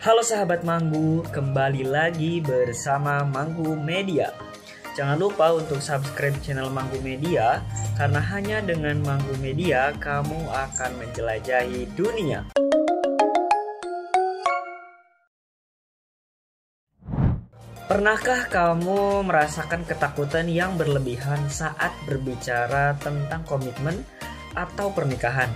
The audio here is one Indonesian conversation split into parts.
Halo sahabat Manggu, kembali lagi bersama Manggu Media. Jangan lupa untuk subscribe channel Manggu Media, karena hanya dengan Manggu Media kamu akan menjelajahi dunia. Pernahkah kamu merasakan ketakutan yang berlebihan saat berbicara tentang komitmen atau pernikahan?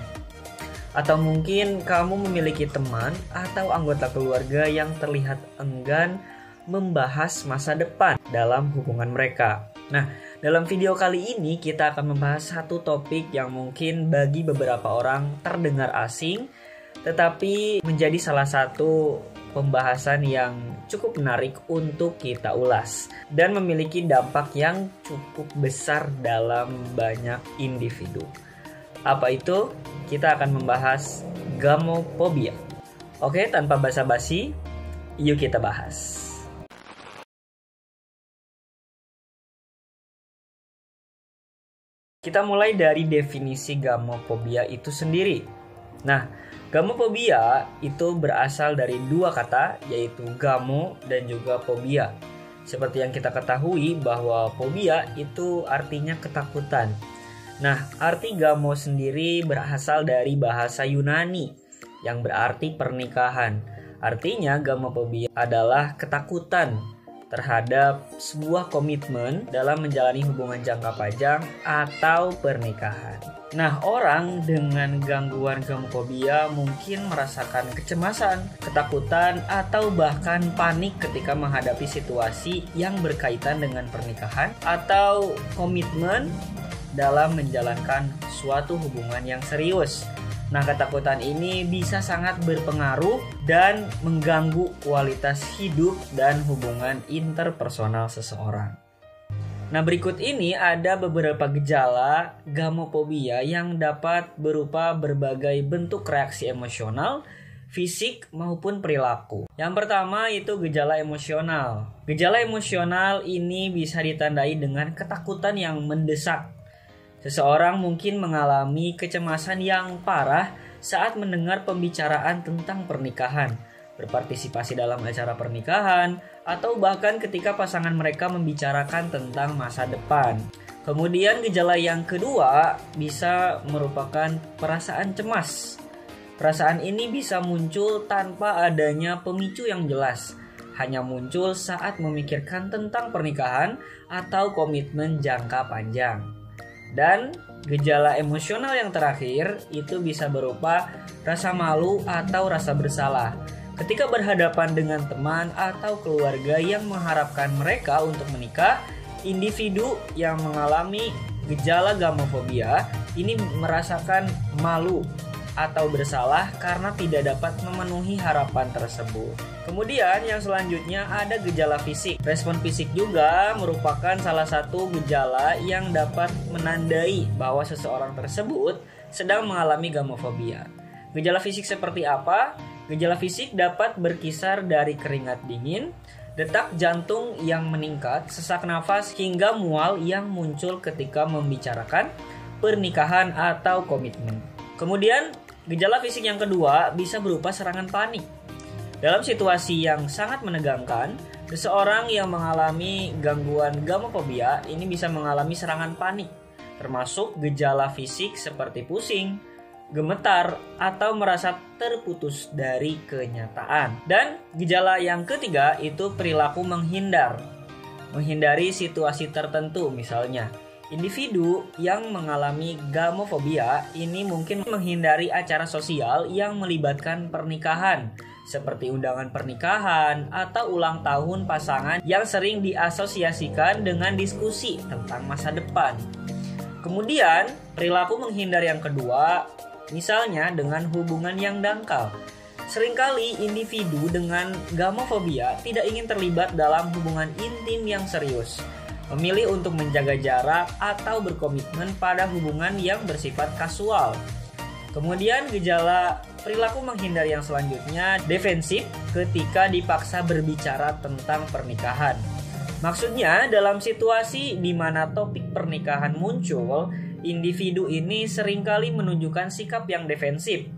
Atau mungkin kamu memiliki teman atau anggota keluarga yang terlihat enggan membahas masa depan dalam hubungan mereka. Nah, dalam video kali ini kita akan membahas satu topik yang mungkin bagi beberapa orang terdengar asing, tetapi menjadi salah satu pembahasan yang cukup menarik untuk kita ulas dan memiliki dampak yang cukup besar dalam banyak individu. Apa itu? Kita akan membahas gamophobia. Oke, tanpa basa-basi, yuk kita bahas. Kita mulai dari definisi gamophobia itu sendiri. Nah, gamophobia itu berasal dari dua kata, yaitu gamo dan juga phobia. Seperti yang kita ketahui bahwa phobia itu artinya ketakutan. Nah, arti gamo sendiri berasal dari bahasa Yunani yang berarti pernikahan. Artinya gamophobia adalah ketakutan terhadap sebuah komitmen dalam menjalani hubungan jangka panjang atau pernikahan. Nah, orang dengan gangguan gamophobia mungkin merasakan kecemasan, ketakutan, atau bahkan panik ketika menghadapi situasi yang berkaitan dengan pernikahan atau komitmen dalam menjalankan suatu hubungan yang serius. Nah, ketakutan ini bisa sangat berpengaruh dan mengganggu kualitas hidup dan hubungan interpersonal seseorang. Nah, berikut ini ada beberapa gejala gamophobia yang dapat berupa berbagai bentuk reaksi emosional, fisik maupun perilaku. Yang pertama itu gejala emosional. Gejala emosional ini bisa ditandai dengan ketakutan yang mendesak. Seseorang mungkin mengalami kecemasan yang parah saat mendengar pembicaraan tentang pernikahan, berpartisipasi dalam acara pernikahan, atau bahkan ketika pasangan mereka membicarakan tentang masa depan. Kemudian gejala yang kedua bisa merupakan perasaan cemas. Perasaan ini bisa muncul tanpa adanya pemicu yang jelas, hanya muncul saat memikirkan tentang pernikahan atau komitmen jangka panjang. Dan gejala emosional yang terakhir itu bisa berupa rasa malu atau rasa bersalah. Ketika berhadapan dengan teman atau keluarga yang mengharapkan mereka untuk menikah, individu yang mengalami gejala gamophobia ini merasakan malu atau bersalah karena tidak dapat memenuhi harapan tersebut. Kemudian yang selanjutnya ada gejala fisik. Respon fisik juga merupakan salah satu gejala yang dapat menandai bahwa seseorang tersebut sedang mengalami gamophobia. Gejala fisik seperti apa? Gejala fisik dapat berkisar dari keringat dingin, detak jantung yang meningkat, sesak nafas hingga mual yang muncul ketika membicarakan pernikahan atau komitmen. Kemudian gejala fisik yang kedua bisa berupa serangan panik. Dalam situasi yang sangat menegangkan, seseorang yang mengalami gangguan gamophobia ini bisa mengalami serangan panik, termasuk gejala fisik seperti pusing, gemetar, atau merasa terputus dari kenyataan. Dan gejala yang ketiga itu perilaku menghindari situasi tertentu. Misalnya, individu yang mengalami gamophobia ini mungkin menghindari acara sosial yang melibatkan pernikahan, seperti undangan pernikahan atau ulang tahun pasangan yang sering diasosiasikan dengan diskusi tentang masa depan. Kemudian, perilaku menghindar yang kedua, misalnya dengan hubungan yang dangkal. Seringkali individu dengan gamophobia tidak ingin terlibat dalam hubungan intim yang serius, memilih untuk menjaga jarak atau berkomitmen pada hubungan yang bersifat kasual. Kemudian gejala perilaku menghindar yang selanjutnya defensif ketika dipaksa berbicara tentang pernikahan. Maksudnya dalam situasi di mana topik pernikahan muncul, individu ini seringkali menunjukkan sikap yang defensif,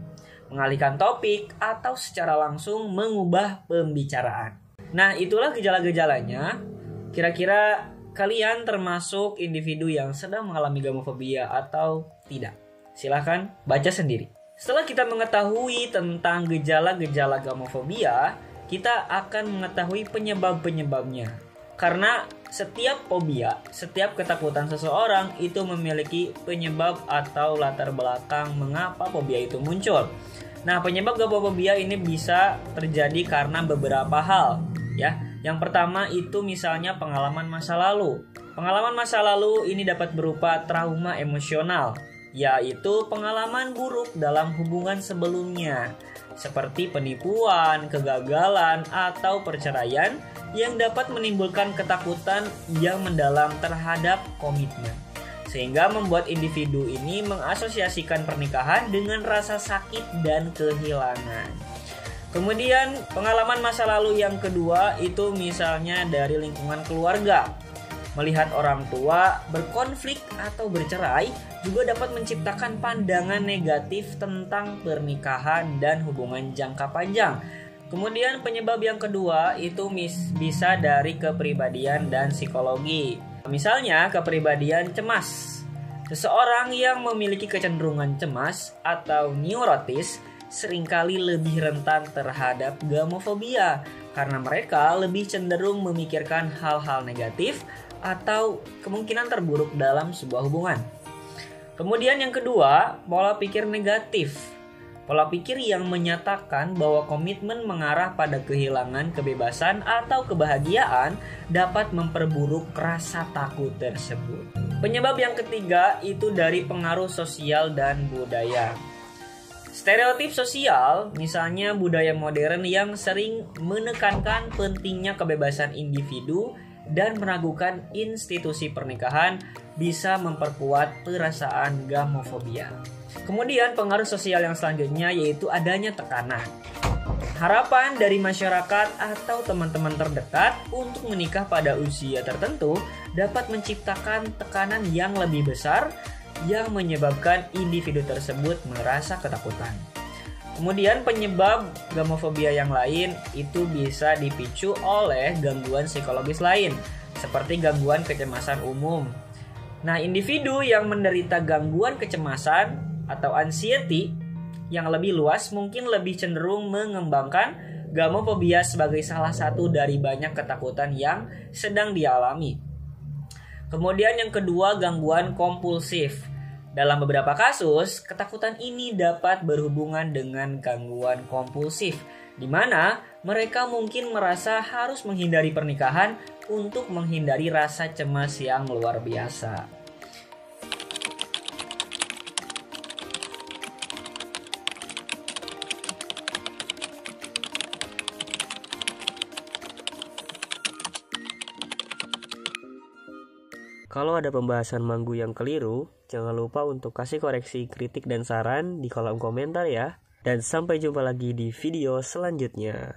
mengalihkan topik, atau secara langsung mengubah pembicaraan. Nah, itulah gejala-gejalanya. Kira-kira kalian termasuk individu yang sedang mengalami gamofobia atau tidak? Silahkan baca sendiri. Setelah kita mengetahui tentang gejala-gejala gamofobia, kita akan mengetahui penyebab-penyebabnya. Karena setiap fobia, setiap ketakutan seseorang itu memiliki penyebab atau latar belakang mengapa fobia itu muncul. Nah, penyebab gamofobia ini bisa terjadi karena beberapa hal, ya. Yang pertama itu misalnya pengalaman masa lalu. Pengalaman masa lalu ini dapat berupa trauma emosional, yaitu pengalaman buruk dalam hubungan sebelumnya, seperti penipuan, kegagalan, atau perceraian yang dapat menimbulkan ketakutan yang mendalam terhadap komitmen, sehingga membuat individu ini mengasosiasikan pernikahan dengan rasa sakit dan kehilangan. Kemudian pengalaman masa lalu yang kedua itu misalnya dari lingkungan keluarga. Melihat orang tua berkonflik atau bercerai juga dapat menciptakan pandangan negatif tentang pernikahan dan hubungan jangka panjang. Kemudian penyebab yang kedua itu bisa dari kepribadian dan psikologi. Misalnya kepribadian cemas. Seseorang yang memiliki kecenderungan cemas atau neurotis seringkali lebih rentan terhadap gamofobia karena mereka lebih cenderung memikirkan hal-hal negatif atau kemungkinan terburuk dalam sebuah hubungan. Kemudian yang kedua, pola pikir negatif. Pola pikir yang menyatakan bahwa komitmen mengarah pada kehilangan kebebasan atau kebahagiaan dapat memperburuk rasa takut tersebut. Penyebab yang ketiga itu dari pengaruh sosial dan budaya. Stereotip sosial, misalnya budaya modern yang sering menekankan pentingnya kebebasan individu dan meragukan institusi pernikahan, bisa memperkuat perasaan gamofobia. Kemudian pengaruh sosial yang selanjutnya yaitu adanya tekanan. Harapan dari masyarakat atau teman-teman terdekat untuk menikah pada usia tertentu dapat menciptakan tekanan yang lebih besar yang menyebabkan individu tersebut merasa ketakutan. Kemudian penyebab gamofobia yang lain itu bisa dipicu oleh gangguan psikologis lain seperti gangguan kecemasan umum. Nah, individu yang menderita gangguan kecemasan atau anxiety yang lebih luas mungkin lebih cenderung mengembangkan gamofobia sebagai salah satu dari banyak ketakutan yang sedang dialami. Kemudian yang kedua, gangguan kompulsif. Dalam beberapa kasus, ketakutan ini dapat berhubungan dengan gangguan kompulsif, di mana mereka mungkin merasa harus menghindari pernikahan untuk menghindari rasa cemas yang luar biasa. Kalau ada pembahasan manggu yang keliru, jangan lupa untuk kasih koreksi, kritik, dan saran di kolom komentar ya. Dan sampai jumpa lagi di video selanjutnya.